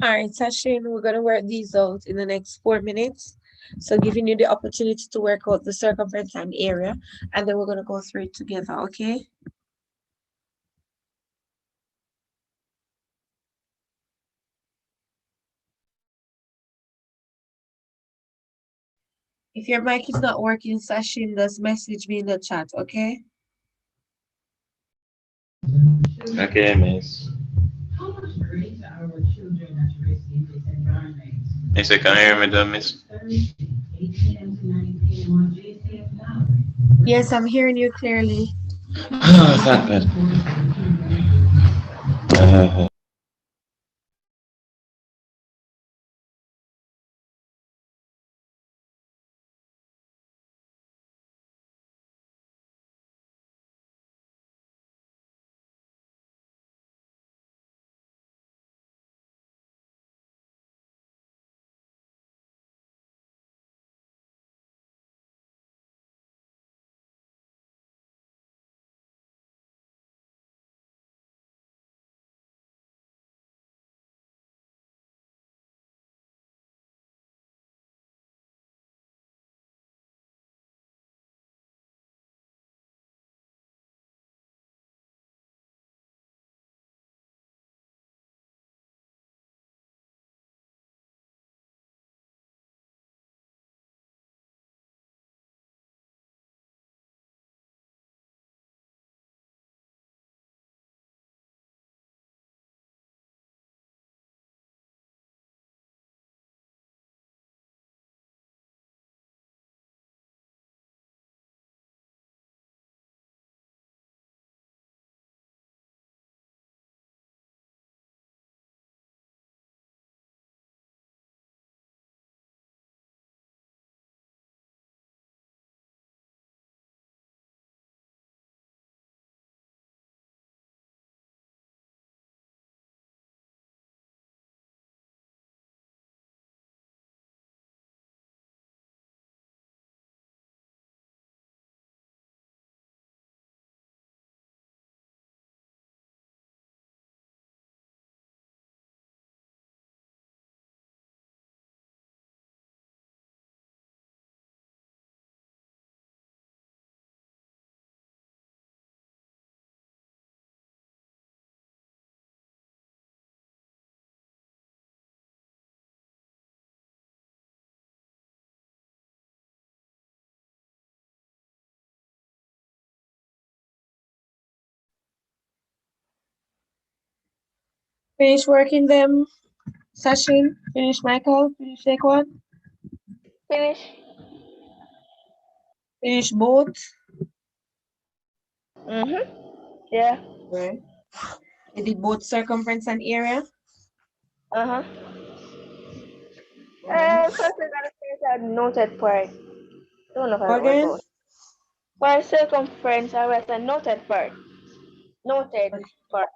All right, Sashin, we're going to work these out in the next 4 minutes. So giving you the opportunity to work out the circumference and area, and then we're going to go through it together, okay? If your mic is not working, Sashin, just message me in the chat, okay? Okay, miss. Miss, can you hear me though, miss? Yes, I'm hearing you clearly. Oh, thank God. Uh, Finish working them, Sashin. Finish Michael. Finish Shaquan. Finish. Finish both. Yeah. Right. You did both circumference and area. Uh-huh. Right. First we gotta finish that noted part. Don't know how to work Again. out. For circumference, I write a noted part. Noted part.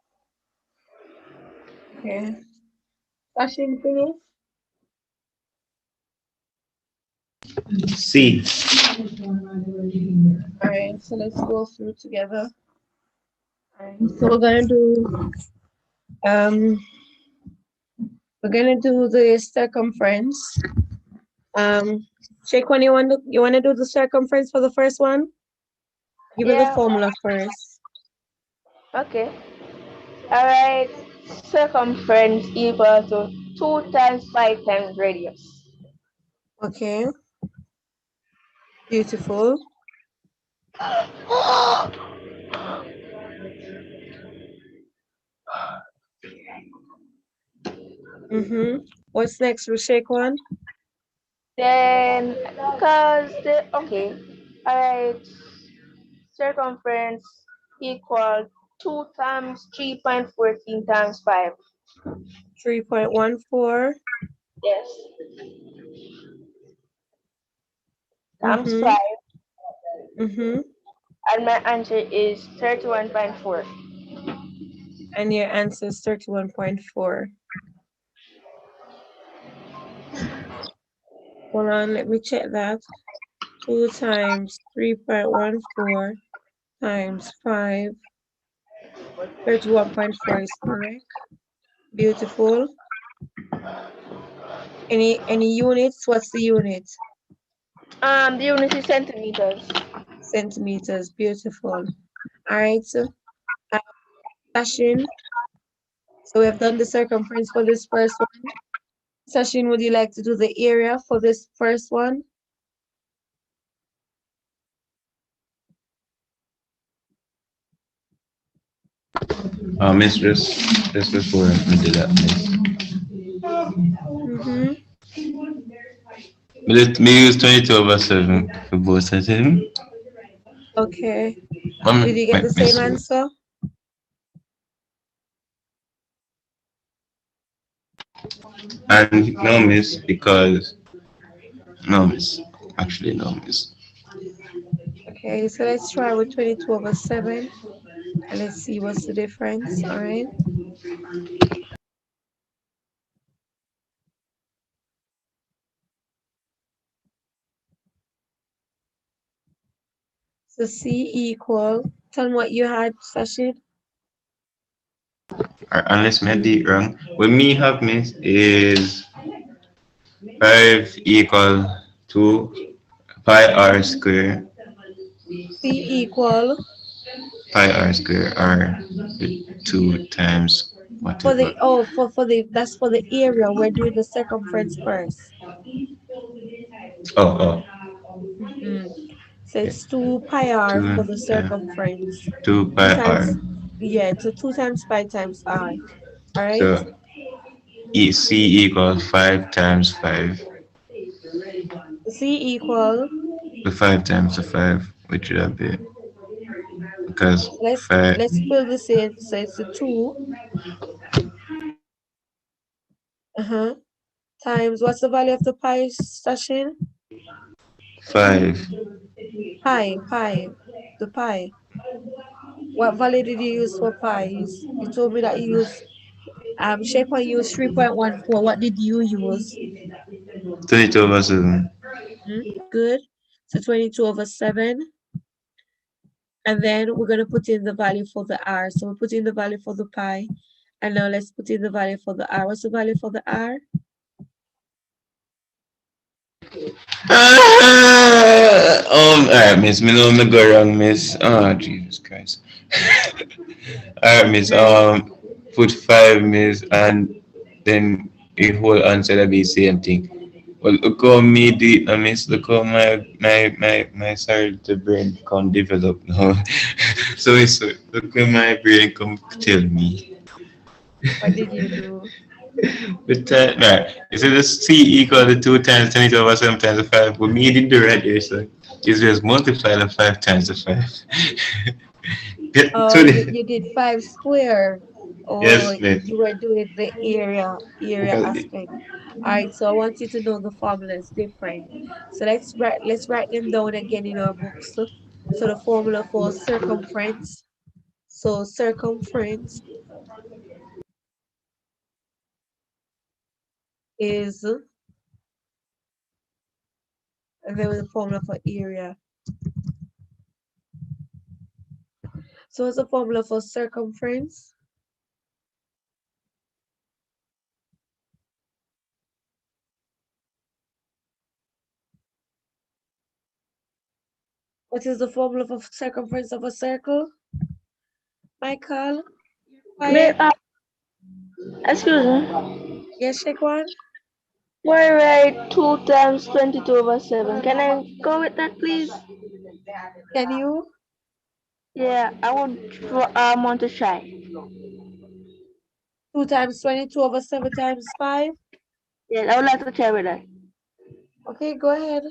Okay. Sashin, finish. C. All right. So let's go through together. All right. So um we're gonna do the circumference. Shaquan, you want to do the circumference for the first one? Give me the Yeah. formula first. Okay. Alright. Circumference equal to 2 times 5 times radius. Okay. Beautiful. What's next with Shaquan? Then, because the, okay. Alright. Circumference equal 2 times 3.14 times 5. 3.14. Yes. Times Mm-hmm. 5. Mm-hmm. And my answer is 31.4. And your answer is 31.4. Hold on, let me check that. 2 times 3.14 times 5. 31.4 is correct. Beautiful. Any units? What's the unit? The unit is centimeters. Centimeters. Beautiful. All right. So, Sashin. So we have done the circumference for this first one. Sashin, would you like to do the area for this first one? Miss, just before we do that, miss. Mm-hmm. Me use 22/7 for both of them. Okay. Did you get the same Miss, answer? and no, miss, because no, miss. Actually, no, miss. Okay, so let's try with 22/7 and let's see what's the difference. All right. So C equal, tell me what you had, Sashid. Unless me did wrong. What me have, miss, is 5 equal to pi r square, C equal pi r square, or 2 times for whatever. the that's for the area. We're doing the circumference first. Oh, Mm-hmm. So okay. it's 2 pi r 2, for the circumference. 2 Two pi r. times, yeah, so 2 times pi times r. All right. So C equals 5 times 5. C equal. The 5 times the 5, which would have been because Let's 5, let's fill this in. So it's a 2 uh-huh times what's the value of the pi, Sachin? 5, Pi. The pi. What value did you use for pi? You told me that you used Shaper used 3.14. What did you use? 22/7. Good. So 22/7. And then we're gonna put in the value for the r. So we put in the value for the pi. And now let's put in the value for the r. What's the value for the r? Alright, miss, me know me go wrong, miss. Oh, Jesus Christ. Alright, miss, Right. put 5, miss, and then the whole answer will be same thing. Well, look how me do it, miss. Look how my sorry the brain come develop now. So look how my brain come tell me. What did you do? But right, is it a C equal to 2 times 10^7 times the 5? But me did the right here, so it's just multiply the 5 times the 5. Get Oh, to the you did 5 square. Oh, yes, mate. you were doing the area Because aspect. All right, so I want you to know the formula is different. So let's write them down again in our books. So the formula for circumference. So circumference is, and then the formula for area. So what's the formula for circumference? What is the formula for circumference of a circle? Michael, May, quiet. excuse me. Yes, shake one. Why write 2 times 22/7? Can I go with that, please? Can you? Yeah, want to try. 2 times 22/7 times 5. Yes, I would like to try with that. Okay, go ahead.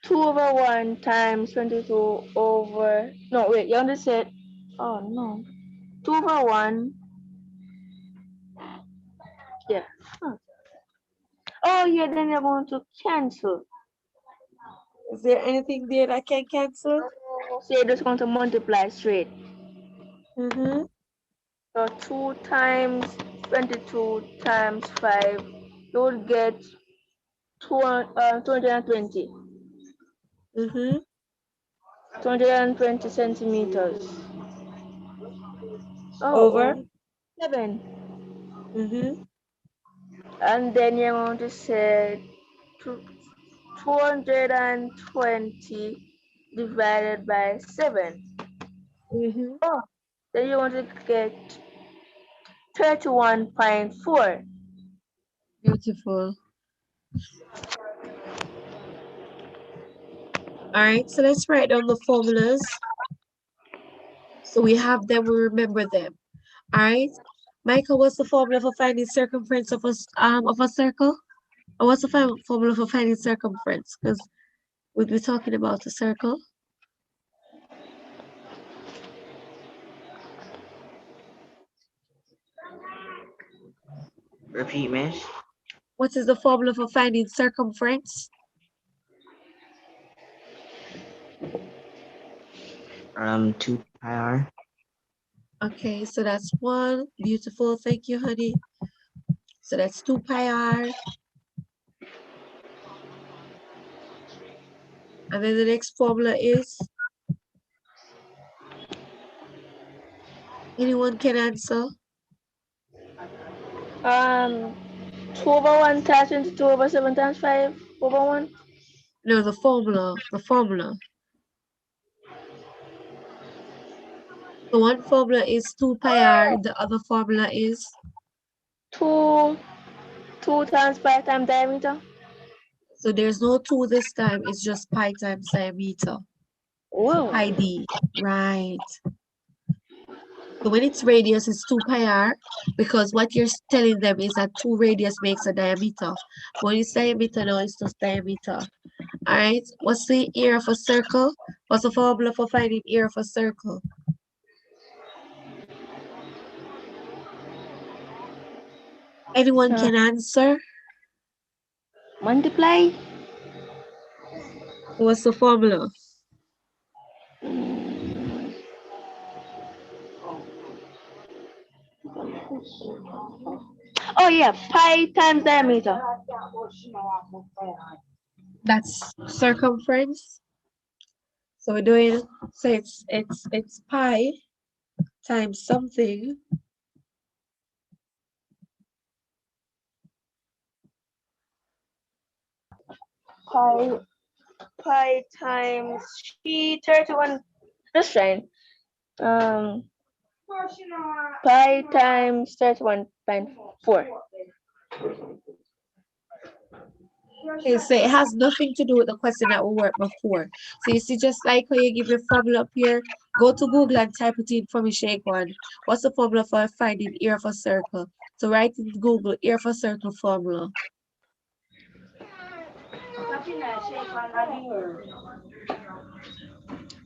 2/1 times 22 over. No, wait, you only said. Oh, no. 2/1. Yeah. Huh. Oh, yeah, then you're going to cancel. Is there anything there that can cancel? So you're just going to multiply straight. Mm-hmm. So 2 times 22 times 5, you would get 220. Mm-hmm. 220 centimeters. Over. Oh, 7. Mm-hmm. And then you're going to say 220 divided by 7. Mm-hmm. Oh, then you want to get 31.4. Beautiful. All right, so let's write down the formulas. So we have them, we remember them. All right. Michael, what's the formula for finding circumference of a circle? Or what's the formula for finding circumference? Because we'll be talking about a circle. Repeat, miss. What is the formula for finding circumference? 2 pi r. Okay, so that's 1. Beautiful. Thank you, honey. So that's 2 pi r. And then the next formula is, anyone can answer? 2 over 1 times 22 over 7 times 5 over 1. No, the formula. The formula. So one formula is 2 pi r. The other formula is 2 times pi times diameter. so there's no 2 this time. It's just pi times diameter. So Whoa. pi d. Right. So when it's radius, it's 2 pi r, because what you're telling them is that 2 radius makes a diameter. When it's diameter now, it's just diameter. All right. What's the area of a circle? What's the formula for finding area of a circle? Anyone can answer? Multiply. What's the formula? Oh yeah, pi times diameter. That's circumference. So we're doing, so it's pi times something. Pi times 31. That's fine. Pi times 31.4. Okay, so it has nothing to do with the question that we worked before. So you see, just like how you give your formula up here, go to Google and type it in for me, Shake One. What's the formula for finding area of a circle? So write in Google area of a circle formula.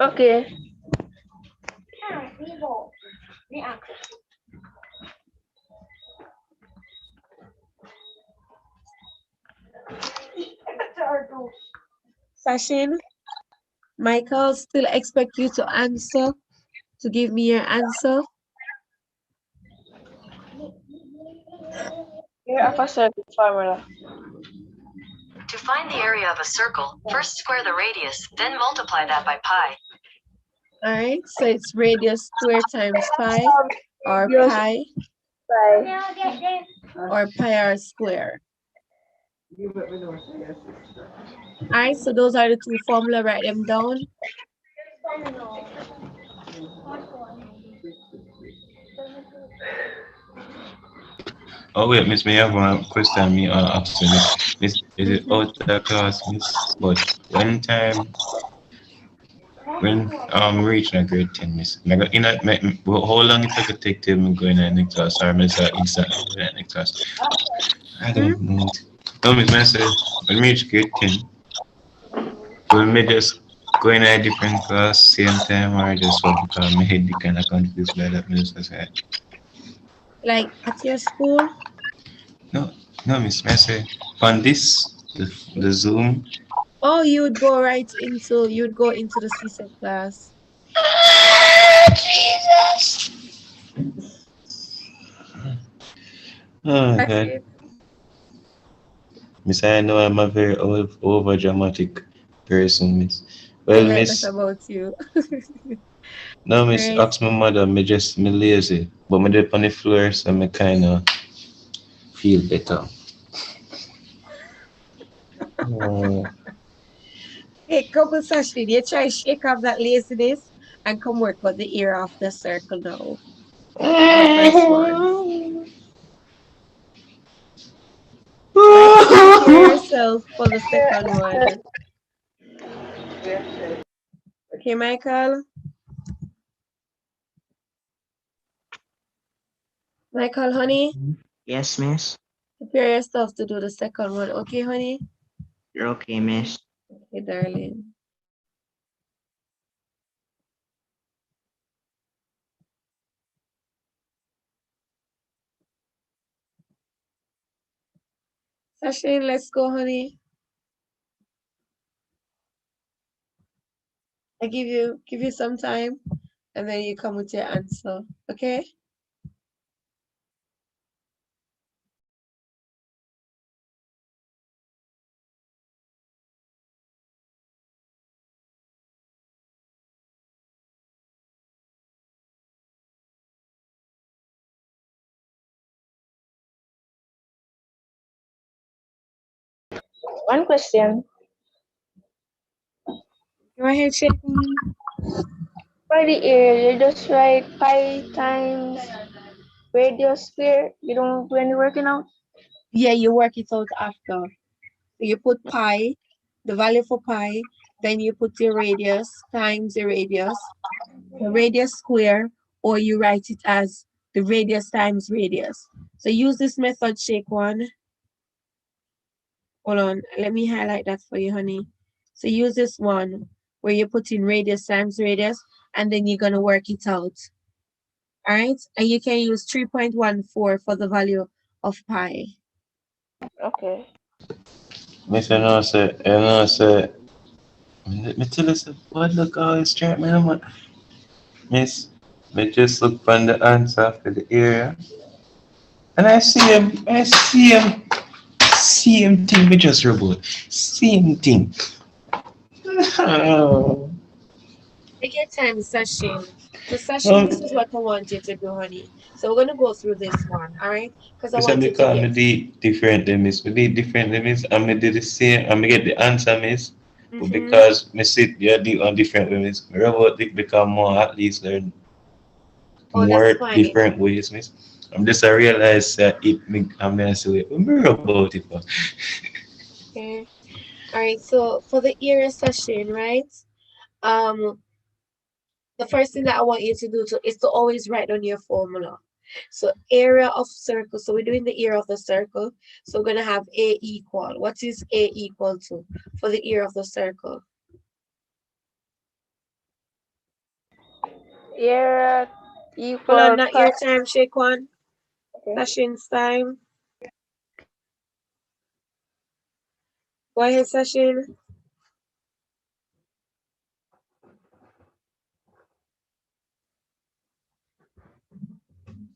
Okay. Sashin, Michael, still expect you to answer, to give me your answer. Area of a circle formula. To find the area of a circle, first square the radius, then multiply that by pi. All right, so it's radius square times pi, or pi, or pi r square. All right, so those are the two formula. Write them down. Oh wait, miss, me have one question me asking miss. Is it out of class, miss? But when reaching a grade 10, miss, I got in a, how long it could take till me go in the next class, or miss instantly go in the next class? I don't know. Tell me, miss, when me reach grade 10, will me just go in a different class same time, or just what, because my head kind of confused by that, miss? Like at your school? No, no, miss, I say on this the Zoom. Oh, you'd go into the CSEC class. Jesus. Oh That's God. it. Miss, I know I'm a very over dramatic person, miss. I Well, like that miss, about you. no, miss, Right. ask my mother, me lazy, but me dip on the floor, so me kinda feel better. Oh, Hey, couple Sashin, you try shake off that laziness and come work with the area of the circle now. The first one. Michael, prepare yourself for the second one. Okay, Michael? Michael, honey? Yes, miss. Prepare yourself to do the second one. Okay, honey? You're okay, miss. Okay, darling. Sashin, let's go, honey. I give you some time and then you come with your answer. Okay? One question. Go ahead, Shaquan. For the area, you just write pi times radius square. You don't do any working out. Yeah, you work it out after. You put pi, the value for pi, then you put your radius times the radius square, or you write it as the radius times radius. So use this method, shake one. Hold on, let me highlight that for you, honey. So use this one where you put in radius times radius, and then you're gonna work it out. All right, and you can use 3.14 for the value of pi. Okay. Miss, I know, say, me tell you, say, what look how it's straight, man. Miss, me just look on the answer for the area, and same thing, we just robot. Same thing. Oh. Take your time, Sashin. So Sashin, this Um, is what I want you to do, honey. So we're gonna go through this one, all right? Because I Miss, I want you to because me get. did differently, miss. Me did differently, miss. And me did the same, and me get the answer, miss. But Mm-hmm. because me sit there do on different ways, miss. Me robot it become more at least learn Oh, that's more fine. different ways, miss. I'm just I realize that it me I'm gonna say wait, me robot it first. Okay. All right. So for the area session, right? Um, the first thing that I want you to do is to always write down your formula. So area of circle. So we're doing the area of the circle. So we're gonna have A equal. What is A equal to for the area of the circle? Area Hold on, equal not pi. your time, Shaquan. Okay. Session's time. Go ahead, session.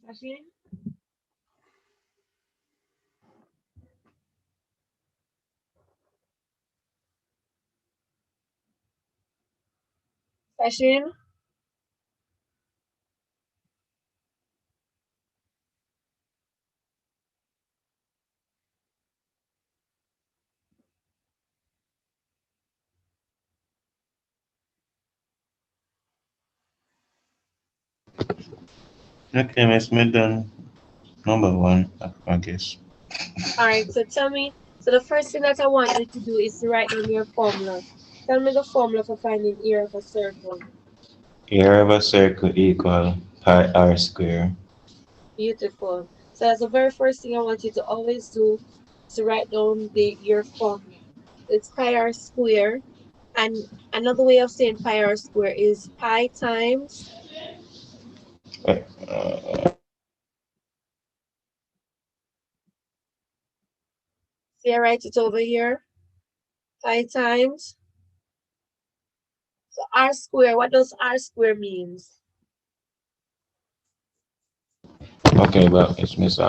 Session. Session. Okay, miss, me done number one, I guess. All right, so tell me. So the first thing that I want you to do is to write down your formula. Tell me the formula for finding area of a circle. Area of a circle equal pi r square. Beautiful. So that's the very first thing I want you to always do is to write down your formula. It's pi r square. And another way of saying pi r square is pi times. Uh, See, I write it over here. Pi times. So r square, what does r square means? okay, but it's miss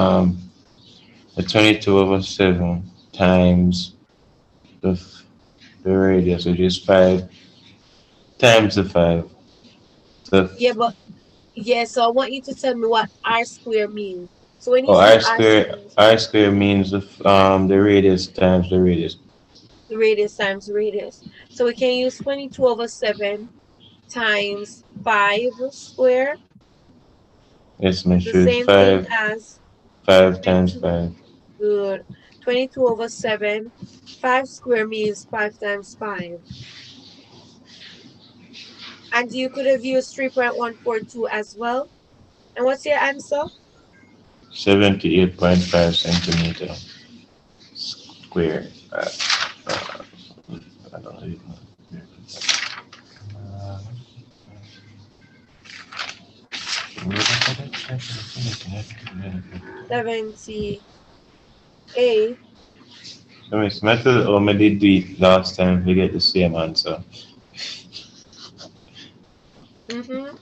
the 22/7 times the the radius, which is 5 times the 5. The Yeah, but yeah, so I want you to tell me what r square means. So when you oh, say r square, r square means the radius times the radius. The radius times radius. So we can use 22/7 times 5 square. Yes, Miss. The Should same thing 5 as 5 times 22. 5. Good. 22/7. 5 square means 5 times 5. And you could have used 3.142 as well. And what's your answer? 78.5 centimeter square. Uh, I don't really know. Uh, 78. So Miss Metal or maybe do it last time we get the same answer. Mm-hmm.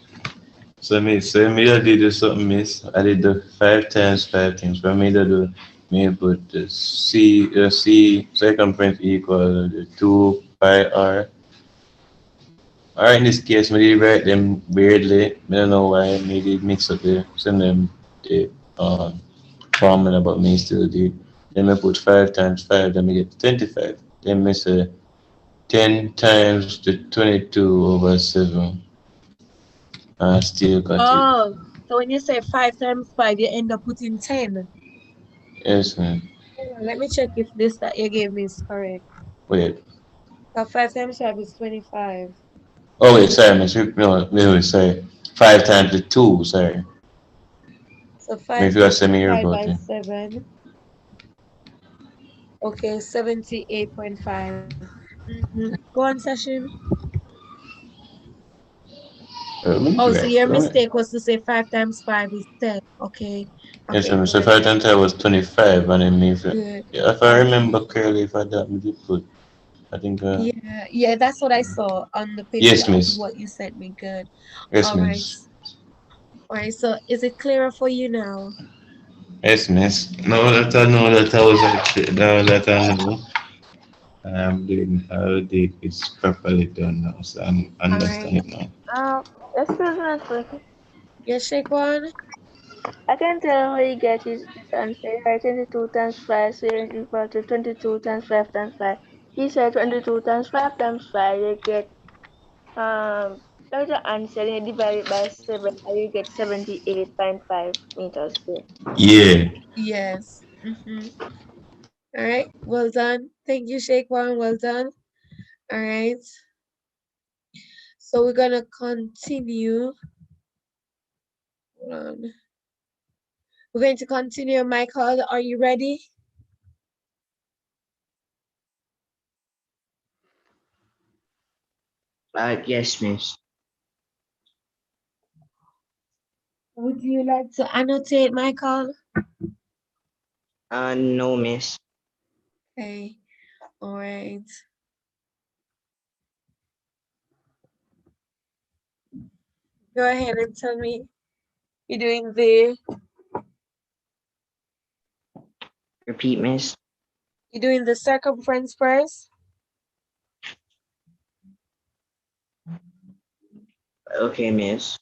So I did do something miss. I did the 5 times 5 things. For me to do me put the C circumference equal the 2 pi r. Or in this case, I did write them weirdly. I don't know why I made it mix up some of them the formula, but me still did. Then I put 5 times 5, then I get 25. Then I say 10 times the 22/7. I still got it. Oh, so when you say 5 times 5, you end up putting 10. Yes, man. Hold on, let me check if this that you gave me is correct. Wait. So 5 times 5 is 25. Oh, wait, sorry, Miss. No, sorry. 5 times the 2, sorry. So Maybe 5 you got times send me your 5 about by it. 7. Okay, 78.5. Mm-hmm. Go on, Session. Oh, so Right. your mistake was to say 5 times 5 is 10. Okay. Yes, Okay, so good. 5 times 5 was 25, and then if, Good. yeah, if I remember Okay. clearly, if I did put, I think, Yeah, that's what I saw on the picture yes, of Miss. what you sent me. Good. Yes, All right. Miss. All right. So is it clearer for you now? Yes, Miss. No, that I know that I was actually, that I know. I'm doing how did it's properly done now, so I'm All understand right. it now. Excuse me, quick. Yes, shake one. I can tell how you get this answer. Right, 22 times 5, so you're equal to 22 times 5 times 5. He said 22 times 5 times 5, you get, that's the answer, and you divide it by 7, and you get 78.5 meters square. Yeah. Yes. Mm-hmm. All right. Well done. Thank you, shake one. Well done. All right. So we're gonna continue. Hold on. We're going to continue, Michael. Are you ready? Yes, Miss. Would you like to annotate, Michael? No, Miss. Okay. All right. Go ahead and tell me. You're doing the Repeat, Miss. circumference first. Okay, Miss.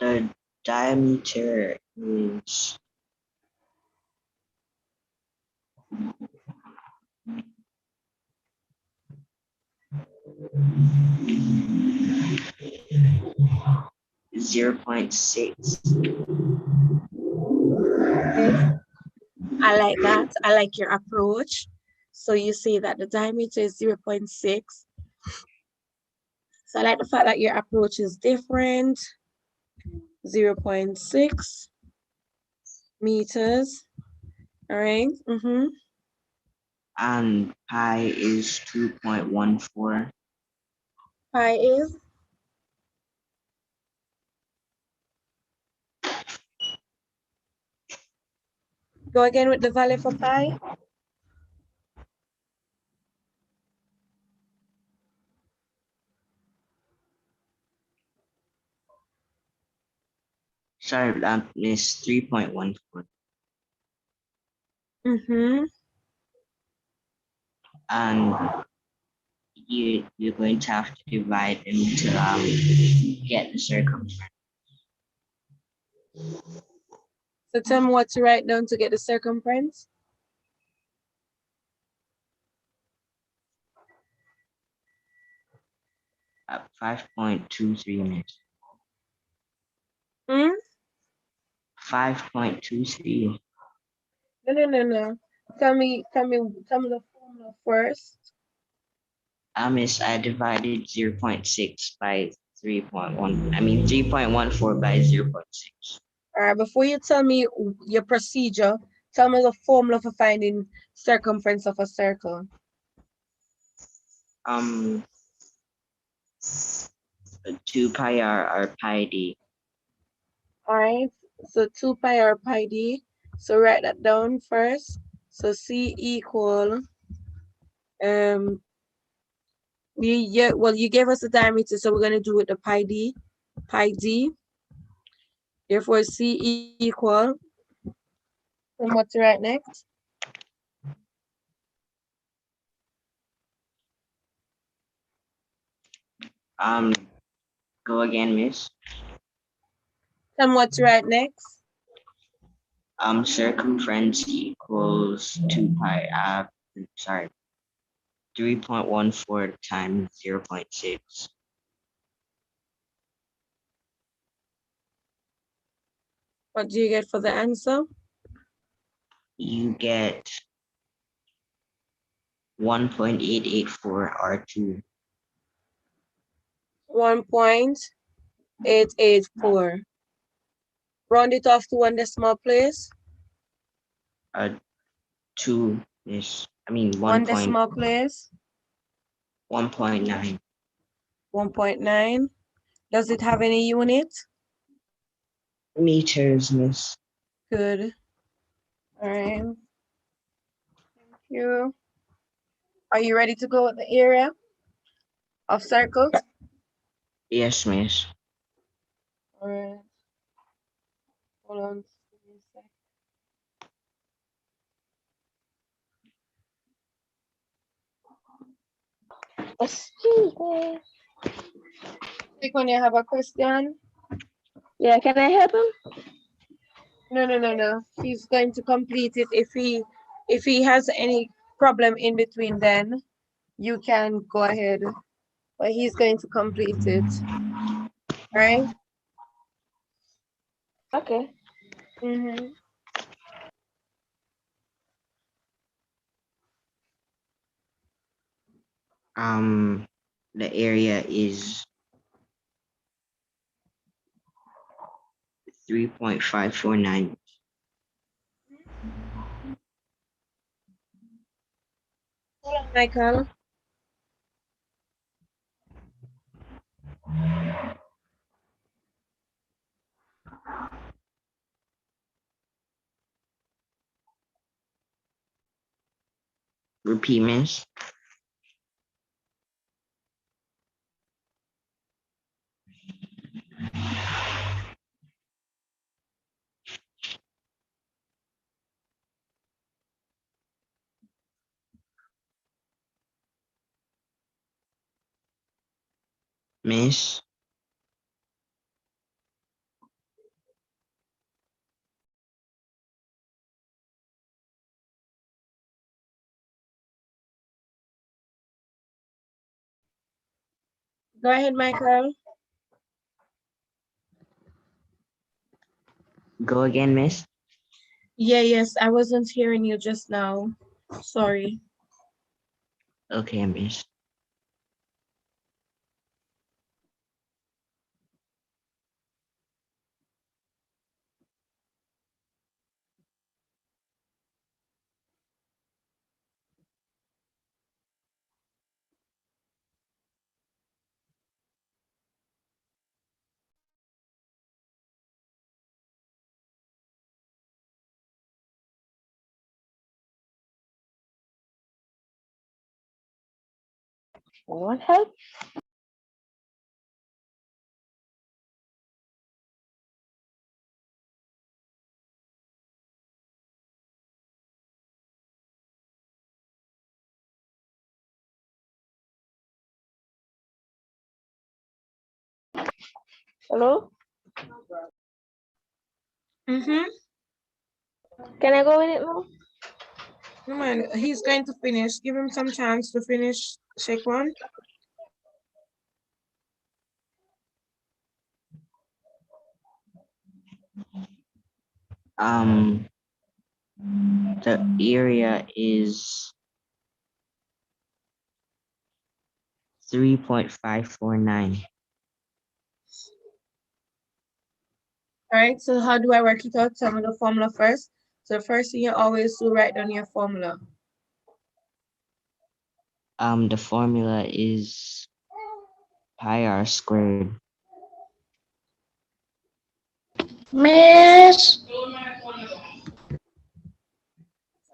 The diameter is 0.6. Okay. I like that. I like your approach. So you say that the diameter is 0.6. So I like the fact that your approach is different. 0.6 meters. All right. Mm-hmm. And pi is 2.14. Pi is. Go again with the value for pi. Sorry, Miss, 3.14. Mm-hmm. And you're going to have to divide them to get the circumference. So tell me what to write down to get the circumference. At 5.23 minutes. Hmm? 5.23. No. Tell me the formula first. Miss, I divided 0.6 by 3.1. I mean 3.14 by 0.6. All right, before you tell me your procedure, tell me the formula for finding circumference of a circle. Um, 2 pi r or pi d. All right, so 2 pi r pi d. So write that down first. So C equal, you gave us the diameter, so we're going to do it the pi d. Therefore, C equal, and what to write next? Go again, miss. Tell me what to write next. Circumference equals 2 pi, sorry, 3.14 times 0.6. What do you get for the answer? You get 1.884 R2. 1.884. Round it off to one decimal place. 2 is, I mean, One decimal place. 1.9. 1.9. Does it have any unit? Meters, miss. Good. All right. Thank you. Are you ready to go with the area of circles? Yes, miss. All right. Hold on. Give me a sec. Excuse me. Click when you have a question. Yeah, can I help him? No. He's going to complete it. If he has any problem in between, then you can go ahead. But he's going to complete it. All right? Okay. Mm-hmm. The area is 3.549. Hold on, Michael. Repeat, miss. Miss. Go ahead, Michael. Go again, miss. Yes, I wasn't hearing you just now. Sorry. Okay, miss. Want help? Hello? Mm-hmm. Can I go with it now? No man, he's going to finish. Give him some chance to finish. Shake one. The area is 3.549. All right, so how do I work it out? Tell me the formula first. So the first thing you always do, write down your formula. The formula is pi r squared. Miss.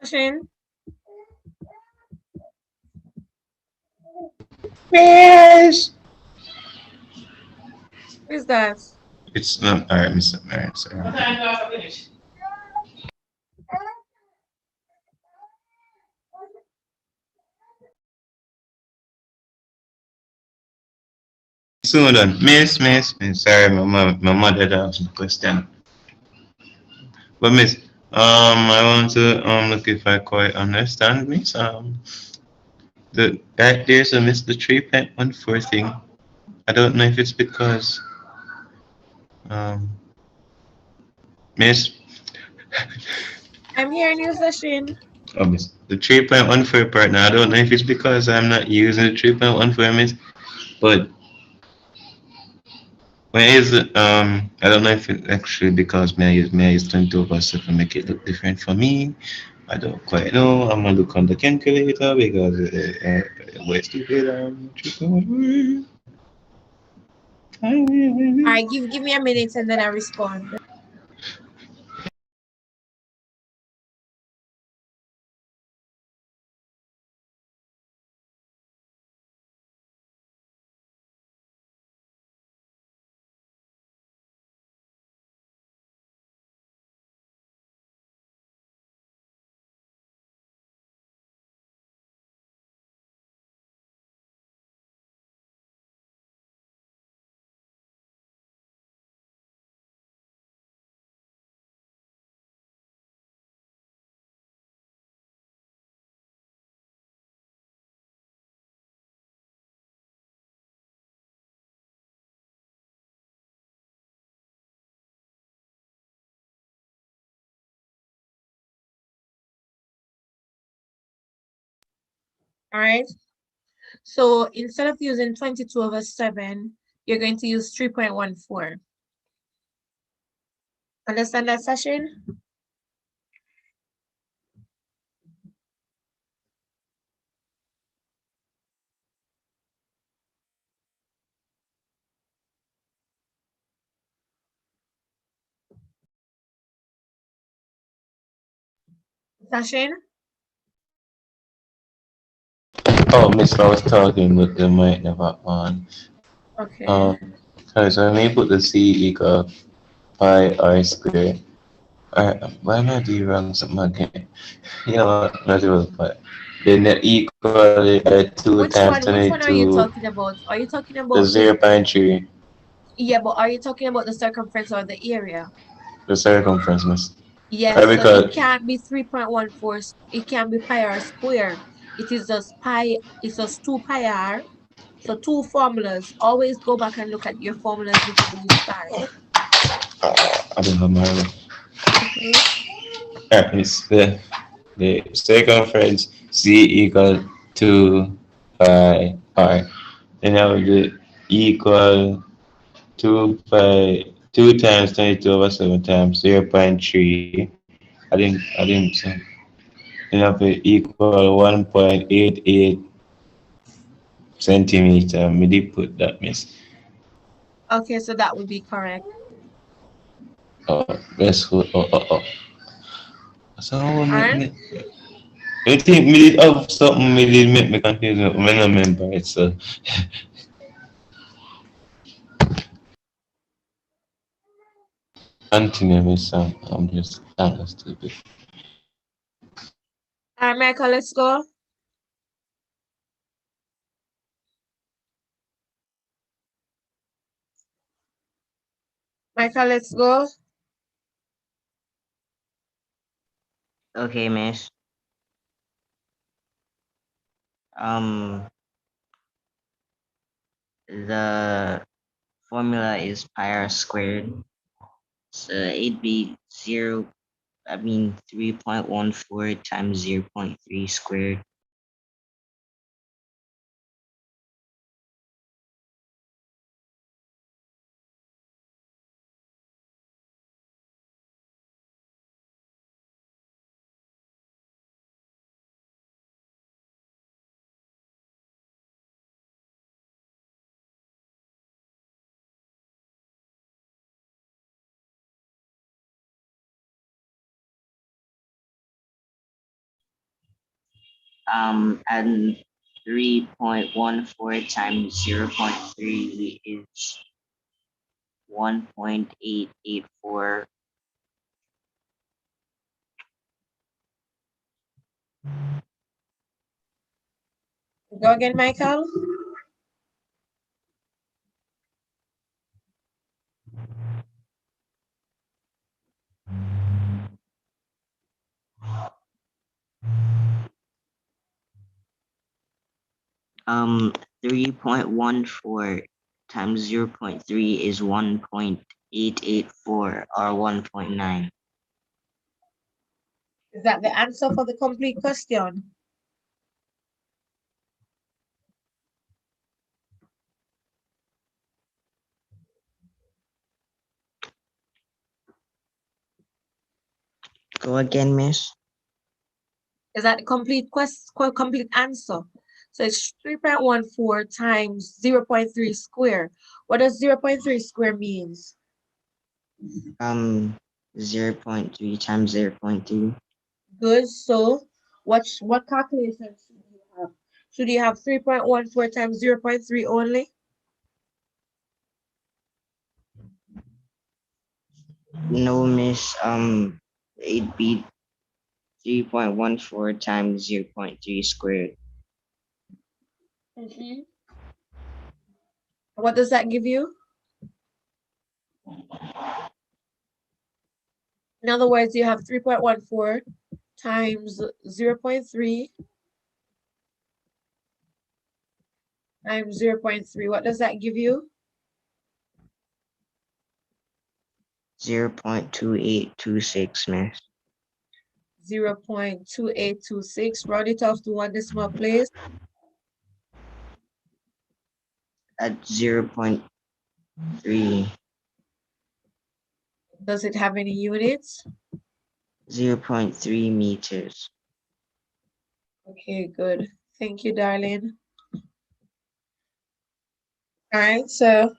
Session. Miss. Who is that? It's not alright, Miss. Alright, sorry. Soon done. Miss. Sorry, my mother asked me a question. But Miss, I want to look if I quite understand, Miss. The right there's a Miss the 3.14 thing. I don't know if it's because Miss. I'm hearing you, Session. Oh, Miss. The 3.14 part now. I don't know if it's because I'm not using the 3.14, Miss, but when is it, I don't know if it's actually because may I use 22/7 make it look different for me. I don't quite know. I'm gonna look on the calculator because we're stupid. 3.14. All right, give me a minute and then I respond. All right. So instead of using 22/7, you're going to use 3.14. Understand that, Session? Session? Oh, Miss, I was talking, but the mic never on. Okay. Sorry, so let me put the C equal pi r squared. Why am I doing wrong something again? You know what? Not even pi. Then the equal 2 Which times one? Which one are you 22 talking about? Are you talking the about the 0.3, yeah, but are you talking about the circumference or the area? the circumference, Miss. Yes, so it Because can't be 3.14. It can be pi r square. It is just pi, it's just 2 pi r. So two formulas. Always go back and look at your formulas before you start. I don't know my Mhm. Alright, Miss. The circumference C equal 2 pi r. Then I will do equal 2 times 22/7 times 0.3. I didn't say. Then I have to equal 1.88 centimeter. Me did put that, Miss. Okay, so that would be correct. Oh, that's good. Oh. So, And I think me did have something me did make me confused when I remember it. So, continue, Miss. I'm just kind of stupid. all right, Michael, let's go. Michael, let's go. Okay, miss. The formula is pi r squared. So it'd be 3.14 times 0.3 squared. And 3.14 times 0.3 is 1.884. Go again, Michael. Um, 3.14 times 0.3 is 1.884 or 1.9. Is that the answer for the complete question? Go again, miss. Is that the complete answer? So it's 3.14 times 0.3 square. What does 0.3 square means? 0.3 times 0.3. Good. So what calculation should you have? Should you have 3.14 times 0.3 only? No, miss. It'd be 3.14 times 0.3 squared. Mhm. What does that give you? In other words, you have 3.14 times 0.3 times 0.3. What does that give you? 0.2826, miss. 0.2826. Round it off to one decimal place. At 0.3. Does it have any units? 0.3 meters. Okay, good. Thank you, darling. All right, so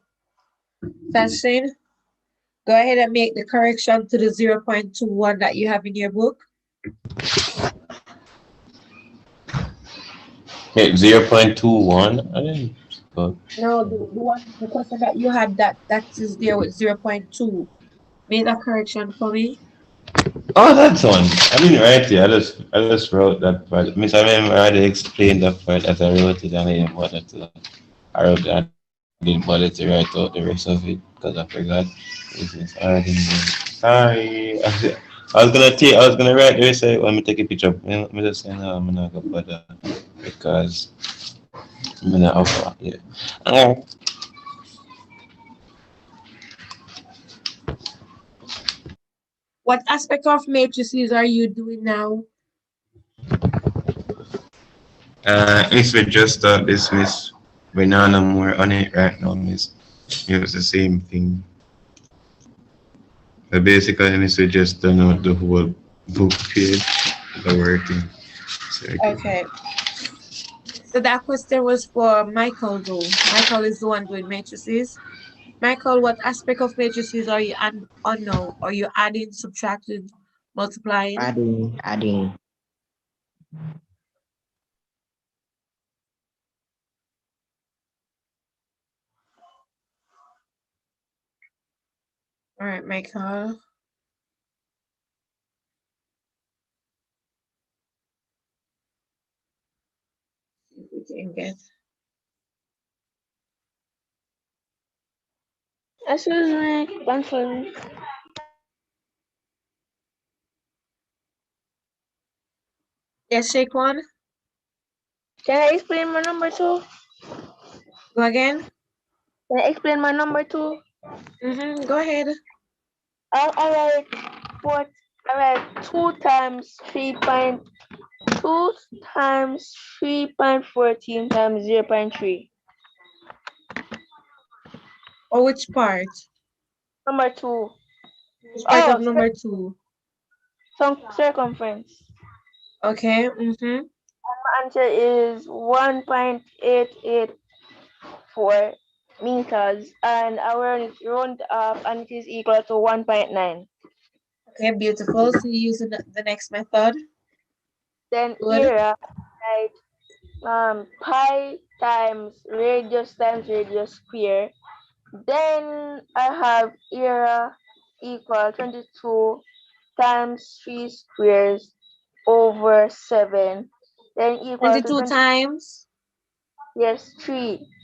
Tashin, go ahead and make the correction to the 0.21 that you have in your book. Okay, 0.21. I didn't. But No, the question that you had that is there with 0.2. Make that correction for me. oh, that's one. I didn't write it. I just wrote that part. Miss, I mean, I already explained that part as I wrote it, and I didn't bother to. I wrote it. I didn't bother to write out the rest of it because I forgot. This is already. Sorry. I was gonna write the rest of it. Let me take a picture. Let me just say no. I'm not gonna bother because I'm gonna offer. Yeah. Oh. What aspect of matrices are you doing now? Miss, we just start this, Miss. We're not no more on it right now, Miss. It was the same thing. Basically, Miss, we just done out the whole book page, the working. So, Okay. So that question was for Michael though. Michael is the one doing matrices. Michael, what aspect of matrices are you on now? Are you adding, subtracting, multiplying? Adding. All right, Michael. See if we can get. Excuse me, confirm. Yes, Shaquan. Can I explain my number two? Go again. Can I explain my number two? Go ahead. Alright, alright, 2 times 3.2 times 3.14 times 0.3. Or which part? Number two. Which part of Oh, number 2? circumference. Okay. My answer is 1.884 meters, and our round up, and it is equal to 1.9. Okay, beautiful. So you use the next method. Then Good. here, right, pi times radius square. Then I have area equal 22 times 3 squares over 7. Then equal to 22 times 3.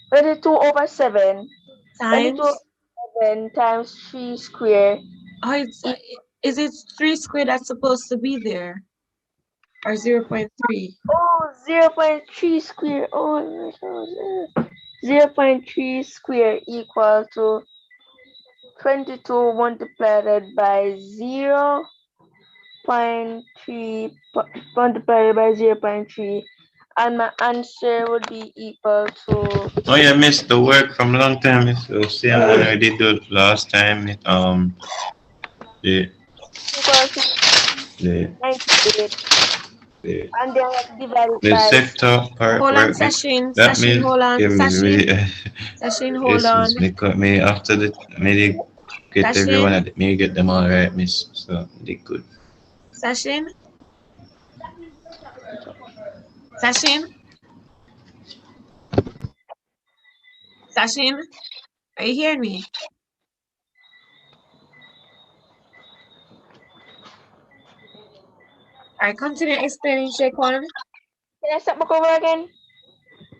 22 over 7. 22 over times. 7 times 3 square. Oh, is it 3 squared that's supposed to be there? Or 0.3? Oh, 0.3 square. Oh, 0.3 square equal to 22 multiplied by 0.3 multiplied by 0.3, and my answer would be equal to Oh yeah, missed the work from a long time. So same one I did do last time. The equal to the 98, the, and then I divide it the by sector part Hold on, work. Sashin. That Sashin, means hold on. yeah, me Sashin. really Sashin, hold yes, on. miss me cut me after the me get everyone Sashin. at me get them all right, miss. So they good. Sashin. Sashin. Sashin. Are you hearing me? All right, continue explaining, Shaquan. Can I start back over again?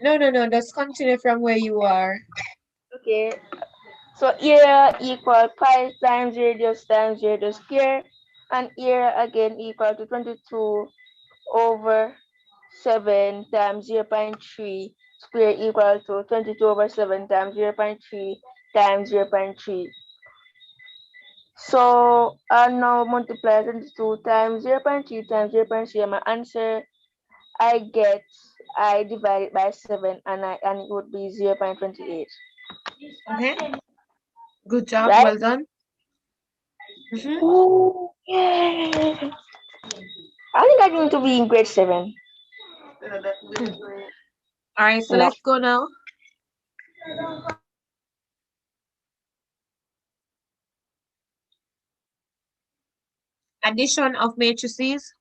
No. Just continue from where you are. Okay. So area equal pi times radius square, and area again equal to 22 over 7 times 0.3 square equal to 22 over 7 times 0.3 times 0.3. So I now multiply 22 times 0.3 times 0.3, and my answer I divide it by 7, and it would be 0.28. Okay. Good job. Right? Well done. Ooh, yeah. I think I'm going to be in grade 7. All right, so No. let's go now. Addition of matrices.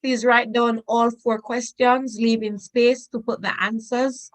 Please write down all 4 questions, leaving space to put the answers.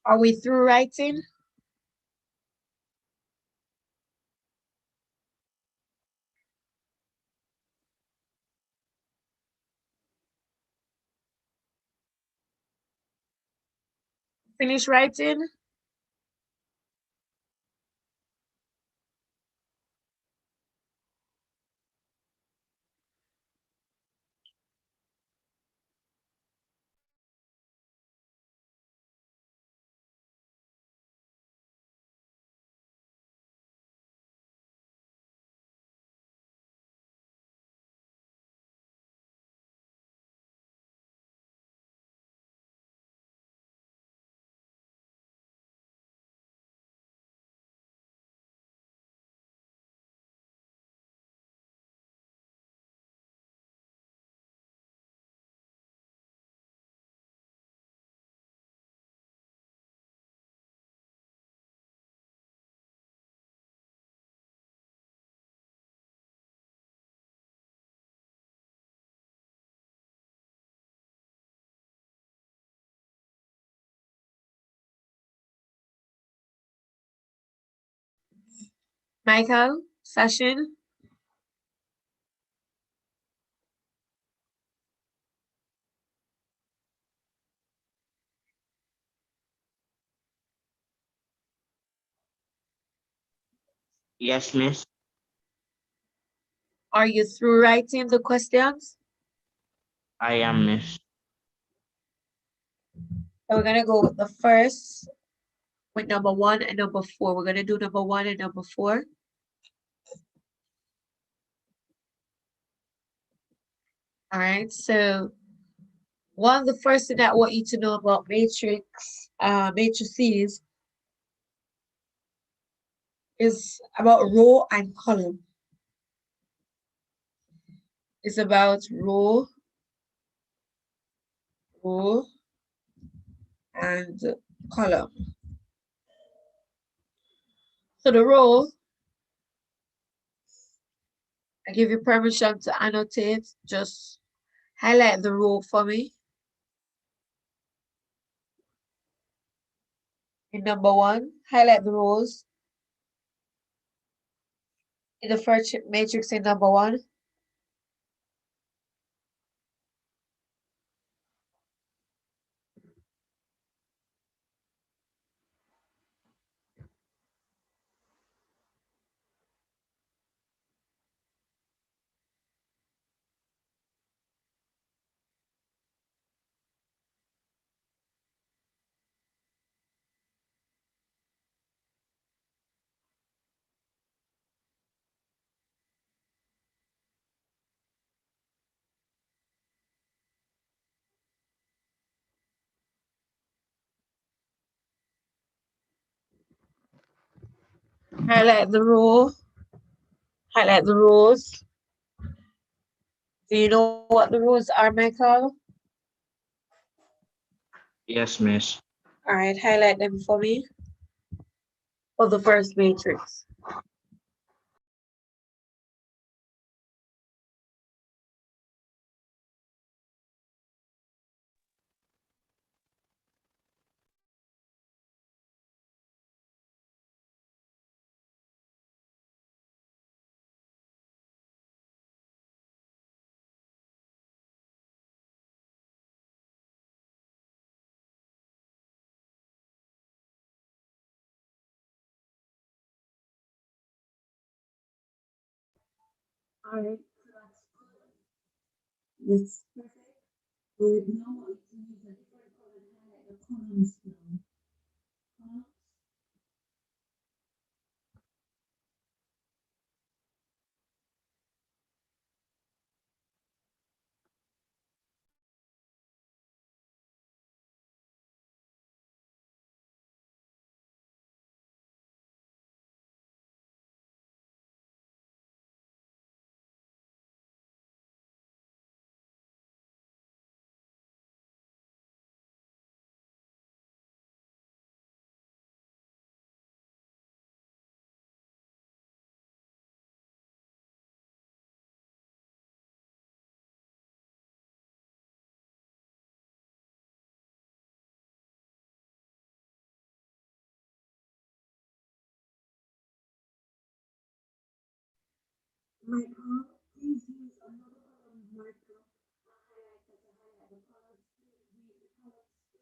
Are we through writing? Finish writing? Michael, Sachin? Yes, miss. Are you through writing the questions? I am, miss. So we're gonna go with the first, with number 1 and number 4. We're gonna do number 1 and number 4. All right, so the first thing that I want you to know about matrices is about row and column. It's about row, and column. So the row, I give you permission to annotate. Just highlight the row for me. In number 1, highlight the rows. In the first matrix in number 1, highlight the row, highlight the rows. Do you know what the rows are, Michael? Yes, miss. All right, highlight them for me for the first matrix. All right, that's perfect. We now want to use a different color and highlight the columns now. Columns. Michael, please use another column marker, a highlighter to highlight the columns, the column space.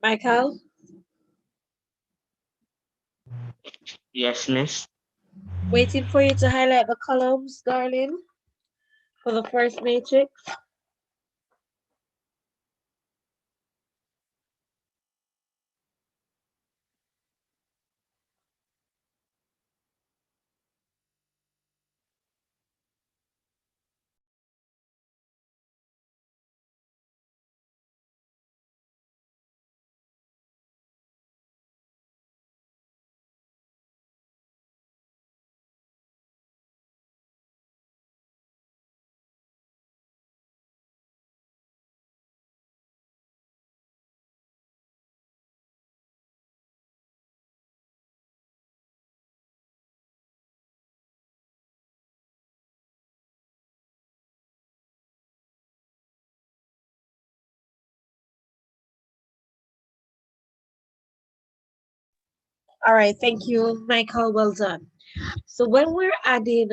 Michael, Yes, miss. waiting for you to highlight the columns, darling, for the first matrix. All right, thank you, Michael. Well done. So when we're adding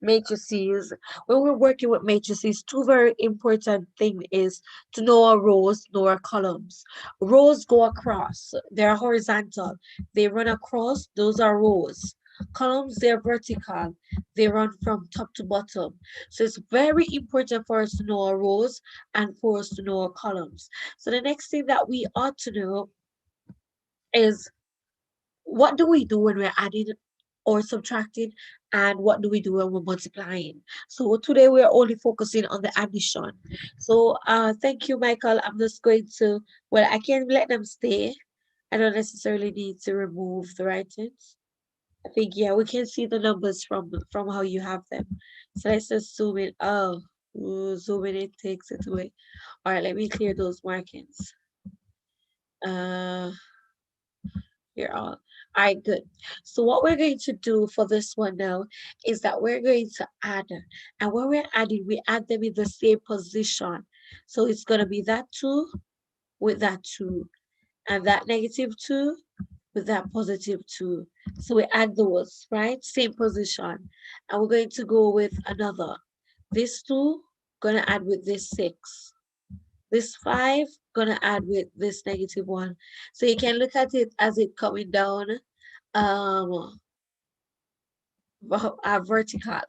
matrices, when we're working with matrices, two very important thing is to know our rows, know our columns. Rows go across, they're horizontal, they run across, those are rows. Columns, they're vertical, they run from top to bottom. So it's very important for us to know our rows and for us to know our columns. So the next thing that we ought to know is, what do we do when we're adding or subtracting, and what do we do when we're multiplying? So today we're only focusing on the addition. So thank you, Michael. I'm just going to, well, I can let them stay. I don't necessarily need to remove the writings. I think, yeah, we can see the numbers from how you have them. So let's just zoom in. Oh, ooh, zooming in takes it away. All right, let me clear those markings. uh Here all right, good. So what we're going to do for this one now is that we're going to add, and when we're adding, we add them in the same position. So it's going to be that 2 with that 2, and that -2 with that +2. So we add those, right? Same position. And we're going to go with another. This 2 gonna add with this 6. This 5 gonna add with this -1. So you can look at it as it coming down um vertical.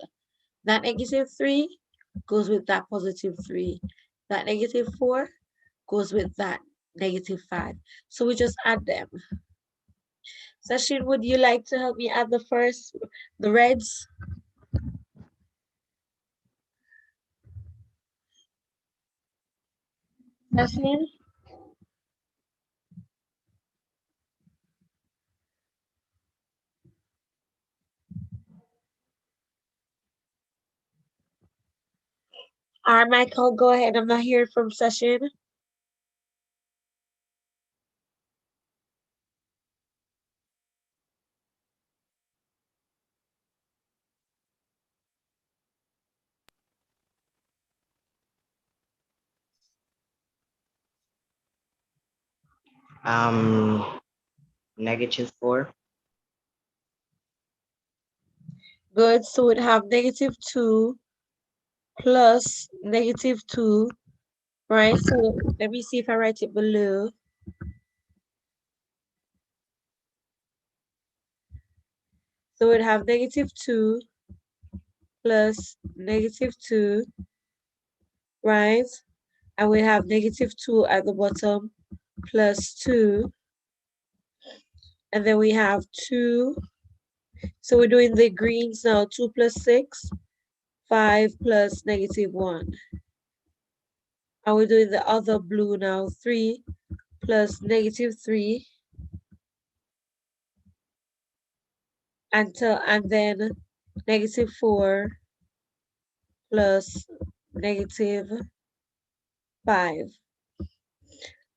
That -3 goes with that +3. That -4 goes with that -5. So we just add them. Sachin, would you like to help me add the reds? Sachin? All right, Michael, go ahead. I'm not hearing from Sachin. -4. Good. So we'd have -2 plus -2, right? So let me see if I write it below. So we'd have -2 plus -2, right? And we have -2 at the bottom plus 2. And then we have 2. So we're doing the greens now. 2 plus 6, 5 plus -1. And we're doing the other blue now. 3 plus -3. And then -4 plus -5.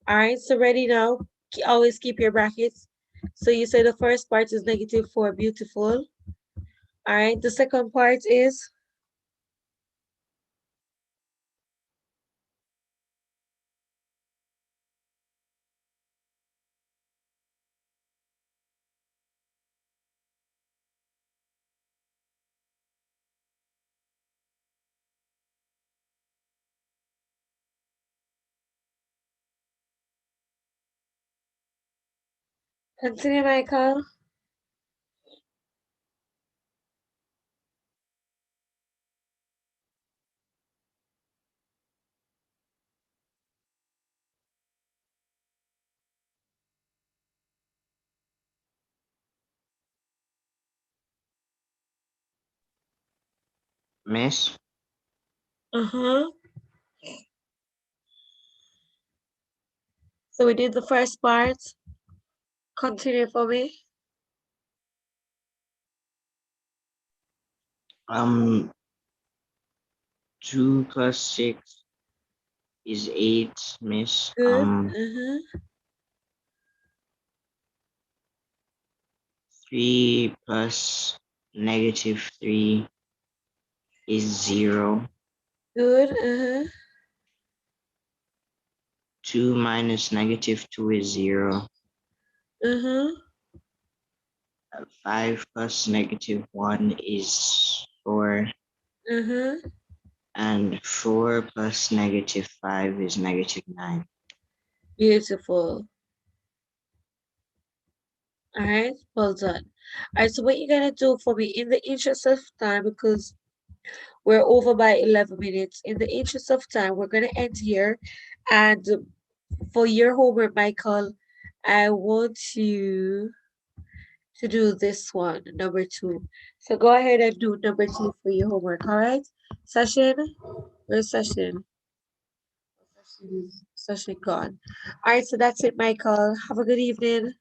All right, so ready now? Always keep your brackets. So you say the first part is -4, beautiful. All right, the second part is continue, Michael. Miss, Uh-huh. So we did the first part. Continue for me. 2 plus 6 is 8, Miss. Good. Uh-huh. 3 plus -3 is 0. Good. Uh-huh. 2 minus -2 is 0. Uh-huh. 5 plus -1 is 4. Uh-huh. And 4 plus -5 is -9. Beautiful. All right. Well done. All right. So what you're gonna do for me in the interest of time, because we're over by 11 minutes. In the interest of time, we're gonna end here. And for your homework, Michael, I want you to do this one, number 2. So go ahead and do number 2 for your homework. All right. Session. Where's session? Session gone. All right. So that's it, Michael. Have a good evening.